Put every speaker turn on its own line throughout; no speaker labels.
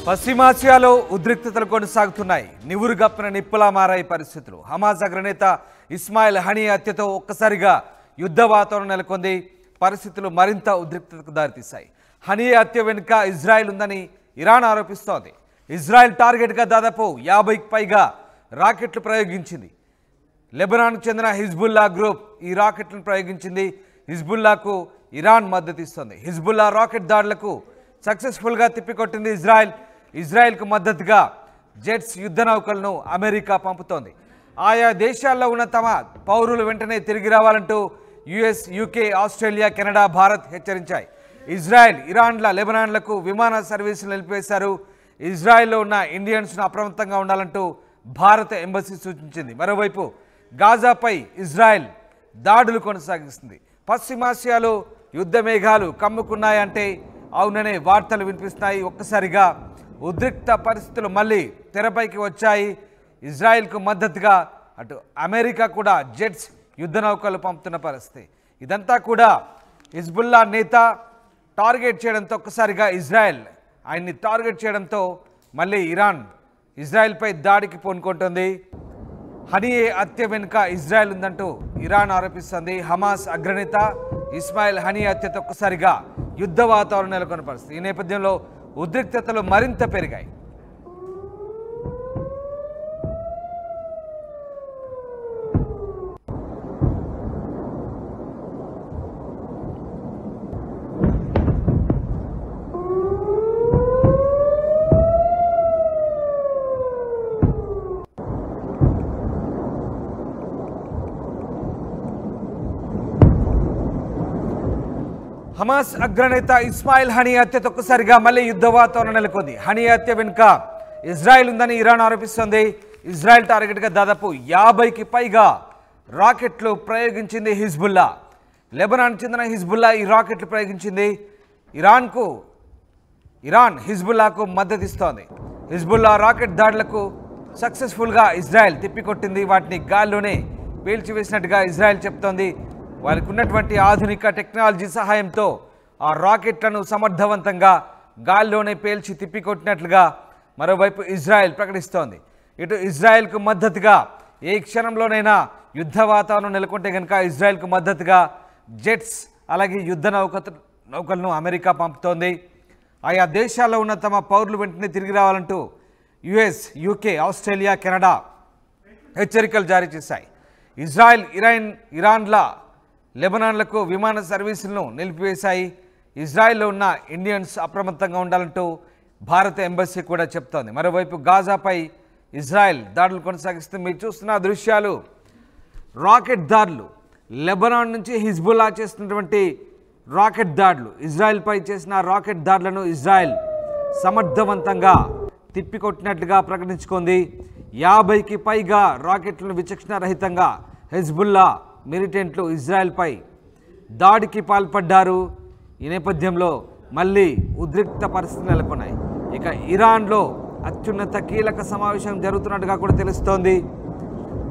పశ్చిమాసియాలో ఉద్రిక్తతలు కొనసాగుతున్నాయి. నివురుగప్పిన నిప్పులా మారాయి పరిస్థితులు. హమాస్ అగ్రనేత ఇస్మాయిల్ హనియా హత్యతో ఒక్కసారిగా యుద్ధ వాతావరణం నెలకొంది. పరిస్థితులు మరింత ఉద్రిక్తతకు దారితీశాయి. హనియా హత్య వెనుక ఇజ్రాయెల్ ఉందని ఇరాన్ ఆరోపిస్తోంది. ఇజ్రాయెల్ టార్గెట్గా దాదాపు 50కి పైగా రాకెట్లు ప్రయోగించింది. లెబనాన్కు చెందిన హిజ్బుల్లా గ్రూప్ ఈ రాకెట్లను ప్రయోగించింది. హిజ్బుల్లాకు ఇరాన్ మద్దతిస్తోంది. హిజ్బుల్లా రాకెట్ దాడులకు సక్సెస్ఫుల్గా తిప్పికొట్టింది ఇజ్రాయెల్కు మద్దతుగా జెట్స్ యుద్ధ నౌకలను అమెరికా పంపుతోంది. ఆయా దేశాల్లో ఉన్న తమ పౌరులు వెంటనే తిరిగి రావాలంటూ US, UK, Australia, Canada, Bharat హెచ్చరించాయి. ఇజ్రాయెల్, ఇరాన్ల లెబనాన్లకు విమాన సర్వీసులు నిలిపివేశారు. ఇజ్రాయెల్లో ఉన్న ఇండియన్స్ను అప్రమత్తంగా ఉండాలంటూ భారత ఎంబసీ సూచించింది. మరోవైపు గాజాపై ఇజ్రాయెల్ దాడులు కొనసాగిస్తుంది. పశ్చిమాసియాలో యుద్ధ మేఘాలు కమ్ముకున్నాయంటే అవుననే వార్తలు వినిపిస్తున్నాయి. ఒక్కసారిగా ఉద్రిక్త పరిస్థితులు మళ్ళీ తెరపైకి వచ్చాయి. ఇజ్రాయెల్కు మద్దతుగా అటు అమెరికా కూడా జెట్స్ యుద్ధ నౌకలు పంపుతున్న పరిస్థితి. ఇదంతా కూడా హిజ్బుల్లా నేత టార్గెట్ చేయడంతో ఒక్కసారిగా ఇజ్రాయెల్ ఆయన్ని టార్గెట్ చేయడంతో మళ్ళీ ఇరాన్ ఇజ్రాయెల్పై దాడికి పూనుకుంటుంది. హనియే హత్య వెనుక ఇజ్రాయెల్ ఉందంటూ ఇరాన్ ఆరోపిస్తోంది. హమాస్ అగ్రనేత ఇస్మాయిల్ హనియే హత్యతో ఒక్కసారిగా యుద్ధ వాతావరణం నెలకొన్న పరిస్థితి. ఈ నేపథ్యంలో ఉద్రిక్తతలు మరింత పెరిగాయి. హమాస్ అగ్రనేత ఇస్మాయిల్ హనియే హత్యతో ఒక్కసారిగా మళ్ళీ యుద్ధ వాతావరణం నెలకొంది. హనియే హత్య వెనుక ఇజ్రాయెల్ ఉందని ఇరాన్ ఆరోపిస్తోంది. ఇజ్రాయెల్ టార్గెట్గా దాదాపు 50కి పైగా రాకెట్లు ప్రయోగించింది హిజ్బుల్లా. లెబనాన్ చెందిన హిజ్బుల్లా ఈ రాకెట్లు ప్రయోగించింది. ఇరాన్ హిజ్బుల్లాకు మద్దతిస్తోంది. హిజ్బుల్లా రాకెట్ దాడులకు సక్సెస్ఫుల్గా ఇజ్రాయెల్ తిప్పికొట్టింది. వాటిని గాల్లోనే పేల్చివేసినట్టుగా ఇజ్రాయెల్ చెప్తోంది. వారికి ఉన్నటువంటి ఆధునిక టెక్నాలజీ సహాయంతో ఆ రాకెట్లను సమర్థవంతంగా గాల్లోనే పేల్చి తిప్పికొట్టినట్లుగా మరోవైపు ఇజ్రాయెల్ ప్రకటిస్తోంది. ఇటు ఇజ్రాయెల్కు మద్దతుగా ఏ క్షణంలోనైనా యుద్ధ వాతావరణం నెలకొంటే కనుక ఇజ్రాయెల్కు మద్దతుగా జెట్స్ అలాగే యుద్ధ నౌకలను అమెరికా పంపుతోంది. ఆయా దేశాల్లో ఉన్న తమ పౌరులు వెంటనే తిరిగి రావాలంటూ యుఎస్, యూకే, ఆస్ట్రేలియా, కెనడా హెచ్చరికలు జారీ చేశాయి. ఇజ్రాయెల్, ఇరాన్ల లెబనాన్లకు విమాన సర్వీసులను నిలిపివేశాయి. ఇజ్రాయెల్లో ఉన్న ఇండియన్స్ అప్రమత్తంగా ఉండాలంటూ భారత ఎంబసీ కూడా చెప్తోంది. మరోవైపు గాజాపై ఇజ్రాయెల్ దాడులు కొనసాగిస్తుంది. మీరు చూస్తున్న దృశ్యాలు రాకెట్ దాడులు. లెబనాన్ నుంచి హిజ్బుల్లా చేస్తున్నటువంటి రాకెట్ దాడులు. ఇజ్రాయెల్పై చేసిన రాకెట్ దాడులను ఇజ్రాయెల్ సమర్థవంతంగా తిప్పికొట్టినట్లుగా ప్రకటించుకుంది. 50కి పైగా రాకెట్లను విచక్షణారహితంగా హిజ్బుల్లా మిలిటెంట్లు ఇజ్రాయెల్పై దాడికి పాల్పడ్డారు. ఈ నేపథ్యంలో మళ్ళీ ఉద్రిక్త పరిస్థితులు నెలకొన్నాయి. ఇక ఇరాన్లో అత్యున్నత కీలక సమావేశం జరుగుతున్నట్టుగా కూడా తెలుస్తోంది.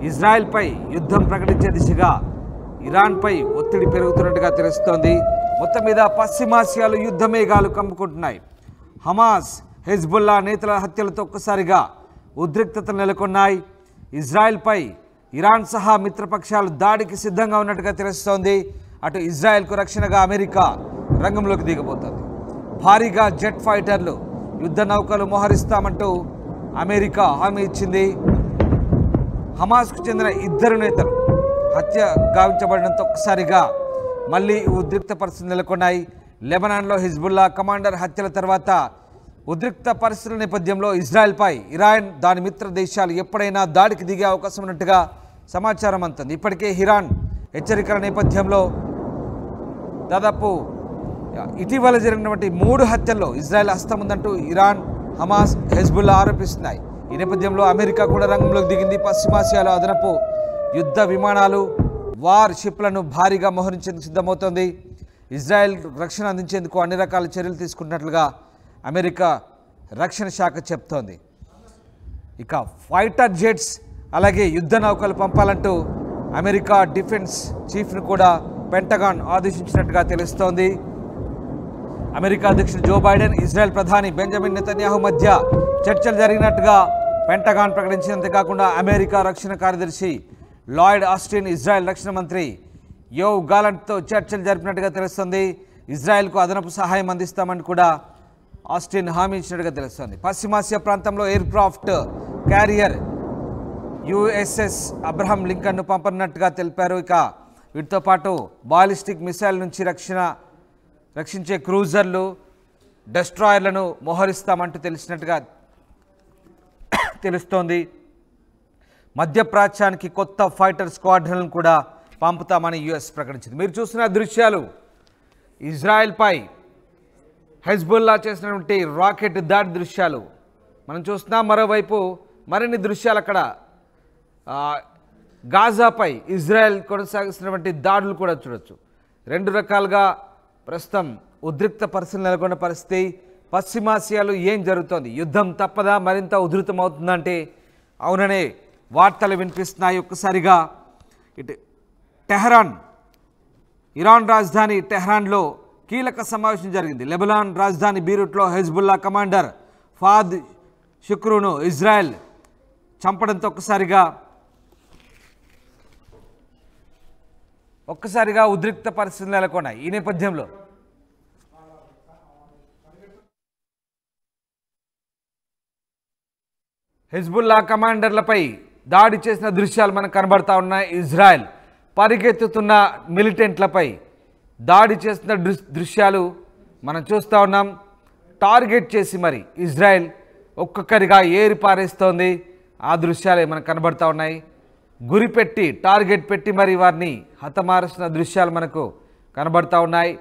ఇజ్రాయెల్పై యుద్ధం ప్రకటించే దిశగా ఇరాన్పై ఒత్తిడి పెరుగుతున్నట్టుగా తెలుస్తోంది. మొత్తం మీద పశ్చిమాసియాలో యుద్ధ మేఘాలు కమ్ముకుంటున్నాయి. హమాస్, హిజ్బుల్లా నేతల హత్యలతో ఒక్కసారిగా ఉద్రిక్తతలు నెలకొన్నాయి. ఇజ్రాయెల్పై ఇరాన్ సహా మిత్రపక్షాలు దాడికి సిద్ధంగా ఉన్నట్టుగా తెలుస్తోంది. అటు ఇజ్రాయెల్కు రక్షణగా అమెరికా రంగంలోకి దిగబోతోంది. భారీగా జెట్ ఫైటర్లు, యుద్ధ నౌకలు మోహరిస్తామంటూ అమెరికా హామీ ఇచ్చింది. హమాస్కు చెందిన 2 నేతలు హత్య గావించబడడంతో ఒక్కసారిగా మళ్ళీ ఉద్రిక్త పరిస్థితులు నెలకొన్నాయి. లెబనాన్లో హిజ్బుల్లా కమాండర్ హత్యల తర్వాత ఉద్రిక్త పరిస్థితుల నేపథ్యంలో ఇజ్రాయెల్పై ఇరాన్, దాని మిత్ర దేశాలు ఎప్పుడైనా దాడికి దిగే అవకాశం ఉన్నట్టుగా సమాచారం అందుతుంది. ఇప్పటికే ఇరాన్ హెచ్చరికల నేపథ్యంలో దాదాపు ఇటీవల జరిగినటువంటి 3 హత్యల్లో ఇజ్రాయెల్ హస్తం ఉందంటూ ఇరాన్, హమాస్, హెజ్బుల్లా ఆరోపిస్తున్నాయి. ఈ నేపథ్యంలో అమెరికా కూడా రంగంలోకి దిగింది. పశ్చిమాసియాలో అదనపు యుద్ధ విమానాలు, వార్ షిప్లను భారీగా మోహరించేందుకు సిద్ధమవుతోంది. ఇజ్రాయెల్ రక్షణ అందించేందుకు అన్ని రకాల చర్యలు తీసుకున్నట్లుగా అమెరికా రక్షణ శాఖ చెప్తోంది. ఇక ఫైటర్ జెట్స్ అలాగే యుద్ధ నౌకలు పంపాలంటూ అమెరికా డిఫెన్స్ చీఫ్ను కూడా పెంటగాన్ ఆదేశించినట్టుగా తెలుస్తోంది. అమెరికా అధ్యక్షుడు జో బైడెన్, ఇజ్రాయెల్ ప్రధాని బెంజమిన్ నెతన్యాహు మధ్య చర్చలు జరిగినట్టుగా పెంటగాన్ ప్రకటించింది. అంతేకాకుండా అమెరికా రక్షణ కార్యదర్శి లాయిడ్ ఆస్టిన్ ఇజ్రాయెల్ రక్షణ మంత్రి యోవ్ గాలంట్తో చర్చలు జరిపినట్టుగా తెలుస్తుంది. ఇజ్రాయెల్కు అదనపు సహాయం అందిస్తామని కూడా ఆస్టిన్ హామీ ఇచ్చినట్టుగా తెలుస్తుంది. పశ్చిమాసియా ప్రాంతంలో aircraft carrier USS Abraham లింకన్ను పంపనున్నట్టుగా తెలిపారు. ఇక వీటితో పాటు బాలిస్టిక్ మిసైల్ నుంచి రక్షించే క్రూజర్లు, డెస్ట్రాయర్లను మోహరిస్తామంటూ తెలిసినట్టుగా తెలుస్తోంది. మధ్యప్రాచ్యానికి కొత్త ఫైటర్ స్క్వాడ్రన్లను కూడా పంపుతామని యుఎస్ ప్రకటించింది. మీరు చూసిన దృశ్యాలు ఇజ్రాయెల్పై హెజ్బుల్లా చేసినటువంటి రాకెట్ దాడి దృశ్యాలు మనం చూస్తున్నాం. మరోవైపు మరిన్ని దృశ్యాలు అక్కడ గాజాపై ఇజ్రాయెల్ కొనసాగిస్తున్నటువంటి దాడులు కూడా చూడొచ్చు. రెండు రకాలుగా ప్రస్తుతం ఉద్రిక్త పరిస్థితులు నెలకొన్న పరిస్థితి. పశ్చిమాసియాలో ఏం జరుగుతోంది? యుద్ధం తప్పదా? మరింత ఉధృతం అవుతుందంటే అవుననే వార్తలు వినిపిస్తున్నాయి. ఒక్కసారిగా ఇటు టెహరాన్, ఇరాన్ రాజధాని టెహరాన్లో కీలక సమావేశం జరిగింది. లెబనాన్ రాజధాని బీరూట్లో హెజ్బుల్లా కమాండర్ ఫాద్ షుక్రూను ఇజ్రాయెల్ చంపడంతో ఒక్కసారిగా ఉద్రిక్త పరిస్థితులు నెలకొన్నాయి. ఈ నేపథ్యంలో హెజ్బుల్లా కమాండర్లపై దాడి చేసిన దృశ్యాలు మనకు కనబడతా ఉన్నాయి. ఇజ్రాయెల్ పరిగెత్తుతున్న మిలిటెంట్లపై దాడి చేస్తున్న దృశ్యాలు మనం చూస్తూ ఉన్నాం. టార్గెట్ చేసి మరి ఇజ్రాయెల్ ఒక్కొక్కరిగా ఏరి పారేస్తోంది. ఆ దృశ్యాలే మనకు కనబడతా ఉన్నాయి. గురిపెట్టి టార్గెట్ పెట్టి మరి వారిని హతమారుస్తున్న దృశ్యాలు మనకు కనబడతా ఉన్నాయి.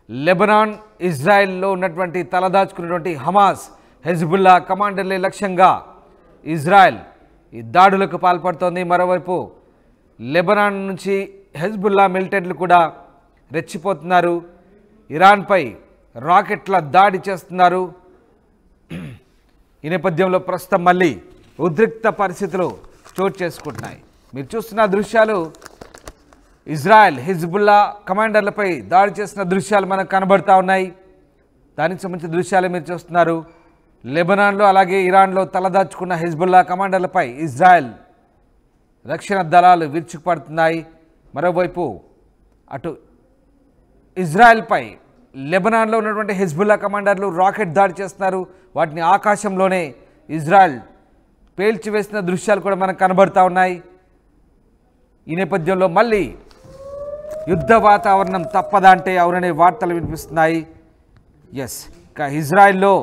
లెబనాన్, ఇజ్రాయెల్లో ఉన్నటువంటి తలదాచుకున్నటువంటి హమాస్, హెజ్బుల్లా కమాండర్లే లక్ష్యంగా ఇజ్రాయెల్ ఈ దాడులకు పాల్పడుతోంది. మరోవైపు లెబనాన్ నుంచి హెజ్బుల్లా మిలిటెంట్లు కూడా రెచ్చిపోతున్నారు. ఇరాన్పై రాకెట్ల దాడి చేస్తున్నారు. ఈ నేపథ్యంలో ప్రస్తుతం మళ్ళీ ఉద్రిక్త పరిస్థితులు చోటు చేసుకుంటున్నాయి. మీరు చూస్తున్న దృశ్యాలు ఇజ్రాయెల్ హెజ్బుల్లా కమాండర్లపై దాడి చేసిన దృశ్యాలు మనకు కనబడతా ఉన్నాయి. దానికి సంబంధించిన దృశ్యాలు మీరు చూస్తున్నారు. లెబనాన్లో అలాగే ఇరాన్లో తలదాచుకున్న హెజ్బుల్లా కమాండర్లపై ఇజ్రాయెల్ రక్షణ దళాలు విరుచుకుపడుతున్నాయి. మరోవైపు అటు ఇజ్రాయెల్పై లెబనాన్లో ఉన్నటువంటి హెజ్బుల్లా కమాండర్లు రాకెట్ దాడి చేస్తున్నారు. వాటిని ఆకాశంలోనే ఇజ్రాయెల్ పేల్చివేసిన దృశ్యాలు కూడా మనకు కనబడతా ఉన్నాయి. ఈ నేపథ్యంలో మళ్ళీ యుద్ధ వాతావరణం తప్పదా అంటే అవుననే వార్తలు వినిపిస్తున్నాయి. ఎస్, ఇక ఇజ్రాయెల్లో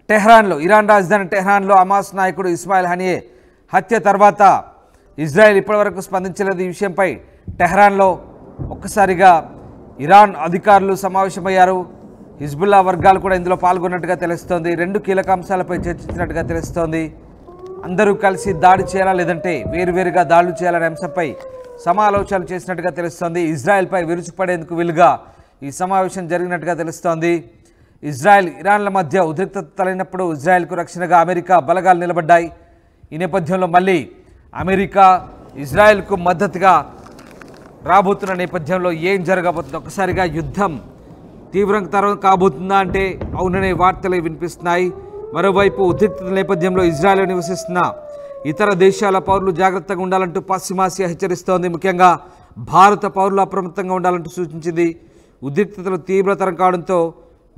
టెహ్రాన్లో, ఇరాన్ రాజధాని టెహ్రాన్లో హమాస్ నాయకుడు ఇస్మాయిల్ హనియే హత్య తర్వాత ఇజ్రాయెల్ ఇప్పటివరకు స్పందించలేదు. ఈ విషయంపై టెహ్రాన్లో ఒక్కసారిగా ఇరాన్ అధికారులు సమావేశమయ్యారు. హిజ్బుల్లా వర్గాలు కూడా ఇందులో పాల్గొన్నట్టుగా తెలుస్తోంది. రెండు కీలక అంశాలపై చర్చించినట్టుగా తెలుస్తోంది. అందరూ కలిసి దాడి చేయాలా లేదంటే వేరువేరుగా దాడులు చేయాలనే అంశంపై సమాలోచనలు చేసినట్టుగా తెలుస్తోంది. ఇజ్రాయెల్పై విరుచుపడేందుకు వీలుగా ఈ సమావేశం జరిగినట్టుగా తెలుస్తోంది. ఇజ్రాయెల్, ఇరాన్ల మధ్య ఉద్రిక్తత తలైనప్పుడు ఇజ్రాయెల్కు రక్షణగా అమెరికా బలగాలు నిలబడ్డాయి. ఈ నేపథ్యంలో మళ్ళీ అమెరికా ఇజ్రాయెల్కు మద్దతుగా రాబోతున్న నేపథ్యంలో ఏం జరగబోతుందో, ఒక్కసారిగా యుద్ధం తీవ్రంతరం కాబోతుందా అంటే అవుననే వార్తలే వినిపిస్తున్నాయి. మరోవైపు ఉద్రిక్తత నేపథ్యంలో ఇజ్రాయెల్లో నివసిస్తున్న ఇతర దేశాల పౌరులు జాగ్రత్తగా ఉండాలంటూ పశ్చిమాసియా హెచ్చరిస్తోంది. ముఖ్యంగా భారత పౌరులు అప్రమత్తంగా ఉండాలంటూ సూచించింది. ఉద్రిక్తతలు తీవ్రతరం కావడంతో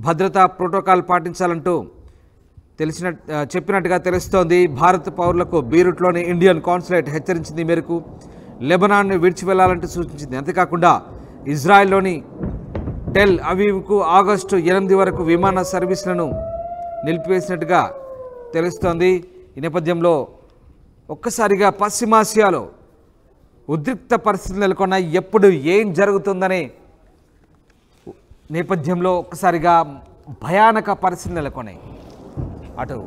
భద్రతా ప్రోటోకాల్ పాటించాలంటూ చెప్పినట్టుగా తెలుస్తోంది. భారత పౌరులకు బీరూట్లోని ఇండియన్ కాన్సులేట్ హెచ్చరించింది. ఈ మేరకు లెబనాన్ను విడిచి వెళ్లాలంటూ సూచించింది. అంతేకాకుండా ఇజ్రాయెల్లోని టెల్ అవీవ్కు ఆగస్టు 8 వరకు విమాన సర్వీసులను నిలిపివేసినట్టుగా తెలుస్తోంది. ఈ నేపథ్యంలో ఒక్కసారిగా పశ్చిమాసియాలో ఉద్రిక్త పరిస్థితులు నెలకొన్నాయి. ఎప్పుడు ఏం జరుగుతుందనే నేపథ్యంలో ఒక్కసారిగా భయానక పరిస్థితులు నెలకొన్నాయి. అటు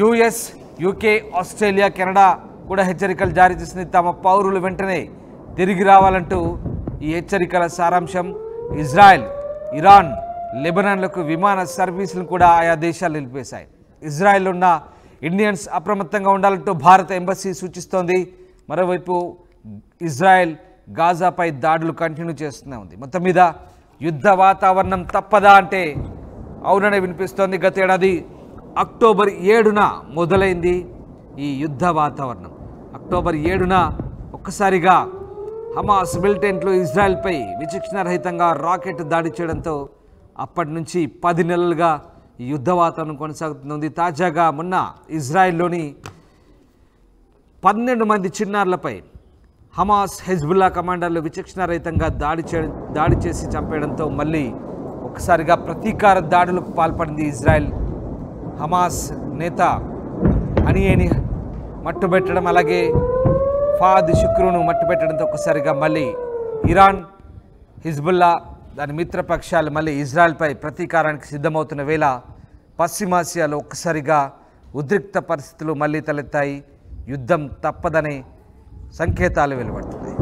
యుఎస్, యూకే, ఆస్ట్రేలియా, కెనడా కూడా హెచ్చరికలు జారీ చేసింది. తమ పౌరులు వెంటనే తిరిగి రావాలంటూ ఈ హెచ్చరికల సారాంశం. ఇజ్రాయెల్, ఇరాన్, లెబనాన్లకు విమాన సర్వీసులను కూడా ఆయా దేశాలు నిలిపేశాయి. ఇజ్రాయెల్లో ఉన్న ఇండియన్స్ అప్రమత్తంగా ఉండాలంటూ భారత ఎంబసీ సూచిస్తోంది. మరోవైపు ఇజ్రాయెల్ గాజాపై దాడులు కంటిన్యూ చేస్తూనే ఉంది. మొత్తం మీద యుద్ధ వాతావరణం తప్పదా అంటే అవుననే వినిపిస్తోంది. గత ఏడాది అక్టోబర్ 7న మొదలైంది ఈ యుద్ధ వాతావరణం. అక్టోబర్ 7న ఒక్కసారిగా హమాస్ మిలిటెంట్లు ఇజ్రాయెల్పై విచక్షణారహితంగా రాకెట్ దాడి చేయడంతో అప్పటి నుంచి 10 నెలలుగా ఈ యుద్ధ వాతావరణం కొనసాగుతుంది. తాజాగా మొన్న ఇజ్రాయెల్లోని 12 మంది చిన్నారులపై హమాస్ హెజ్బుల్లా కమాండర్లు విచక్షణారహితంగా దాడి చేసి చంపేయడంతో మళ్ళీ ఒకసారిగా ప్రతీకార దాడులకు పాల్పడింది ఇజ్రాయెల్. హమాస్ నేత హనియేని మట్టుబెట్టడం, అలాగే ఫాద్ షుక్రును మట్టుబెట్టడంతో ఒక్కసారిగా మళ్ళీ ఇరాన్, హిజ్బుల్లా దాని మిత్రపక్షాలు మళ్ళీ ఇజ్రాయెల్పై ప్రతీకారానికి సిద్ధమవుతున్న వేళ పశ్చిమాసియాలో ఒక్కసారిగా ఉద్రిక్త పరిస్థితులు మళ్ళీ తలెత్తాయి. యుద్ధం తప్పదనే సంకేతాలు వెలువడుతున్నాయి.